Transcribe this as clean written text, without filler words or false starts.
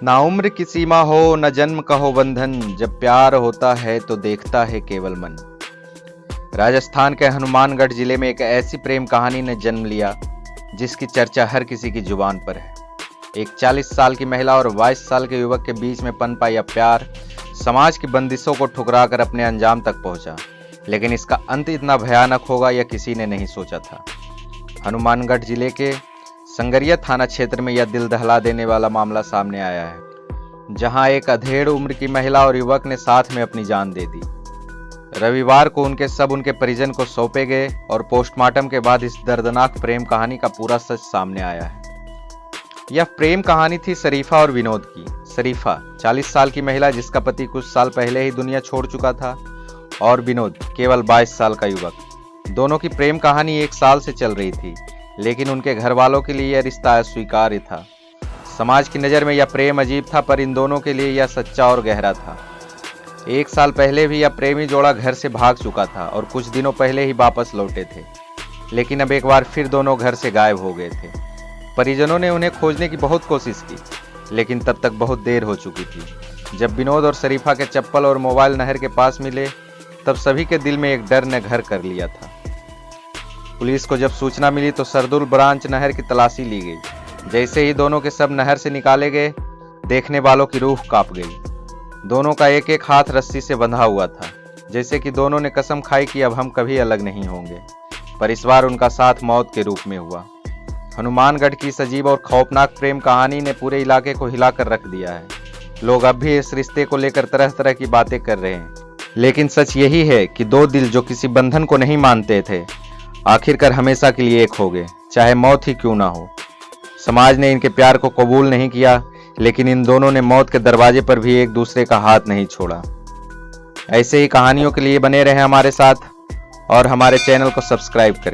ना उम्र की सीमा हो न जन्म का हो बंधन, जब प्यार होता है तो देखता है केवल मन। राजस्थान के हनुमानगढ़ जिले में एक ऐसी प्रेम कहानी ने जन्म लिया जिसकी चर्चा हर किसी की जुबान पर है। एक 40 साल की महिला और 22 साल के युवक के बीच में पनपा यह प्यार समाज की बंदिशों को ठुकराकर अपने अंजाम तक पहुंचा, लेकिन इसका अंत इतना भयानक होगा यह किसी ने नहीं सोचा था। हनुमानगढ़ जिले के संगरिया थाना क्षेत्र में यह दिल दहला देने वाला मामला सामने आया है, जहां एक अधेड़ उम्र की महिला और युवक ने साथ में अपनी जान दे दी। रविवार को उनके परिजन को सौंपे गए और पोस्टमार्टम के बाद इस दर्दनाक प्रेम कहानी का पूरा सच सामने आया है। यह प्रेम कहानी थी शरीफा और विनोद की। शरीफा 40 साल की महिला जिसका पति कुछ साल पहले ही दुनिया छोड़ चुका था, और विनोद केवल 22 साल का युवक। दोनों की प्रेम कहानी 1 साल से चल रही थी, लेकिन उनके घर वालों के लिए यह रिश्ता अस्वीकार्य था। समाज की नज़र में यह प्रेम अजीब था, पर इन दोनों के लिए यह सच्चा और गहरा था। 1 साल पहले भी यह प्रेमी जोड़ा घर से भाग चुका था और कुछ दिनों पहले ही वापस लौटे थे, लेकिन अब एक बार फिर दोनों घर से गायब हो गए थे। परिजनों ने उन्हें खोजने की बहुत कोशिश की, लेकिन तब तक बहुत देर हो चुकी थी। जब विनोद और शरीफा के चप्पल और मोबाइल नहर के पास मिले, तब सभी के दिल में एक डर ने घर कर लिया था। पुलिस को जब सूचना मिली तो सरदुल ब्रांच नहर की तलाशी ली गई। जैसे ही दोनों के शव नहर से निकाले गए, देखने वालों की रूह कांप गई। दोनों का एक एक हाथ रस्सी से बंधा हुआ था, जैसे कि दोनों ने कसम खाई कि अब हम कभी अलग नहीं होंगे। पर इस बार उनका साथ मौत के रूप में हुआ। हनुमानगढ़ की सजीव और खौफनाक प्रेम कहानी ने पूरे इलाके को हिलाकर रख दिया है। लोग अब भी इस रिश्ते को लेकर तरह तरह की बातें कर रहे हैं, लेकिन सच यही है कि दो दिल जो किसी बंधन को नहीं मानते थे, आखिरकार हमेशा के लिए एक हो गए, चाहे मौत ही क्यों ना हो। समाज ने इनके प्यार को कबूल नहीं किया, लेकिन इन दोनों ने मौत के दरवाजे पर भी एक दूसरे का हाथ नहीं छोड़ा। ऐसे ही कहानियों के लिए बने रहें हमारे साथ और हमारे चैनल को सब्सक्राइब करें।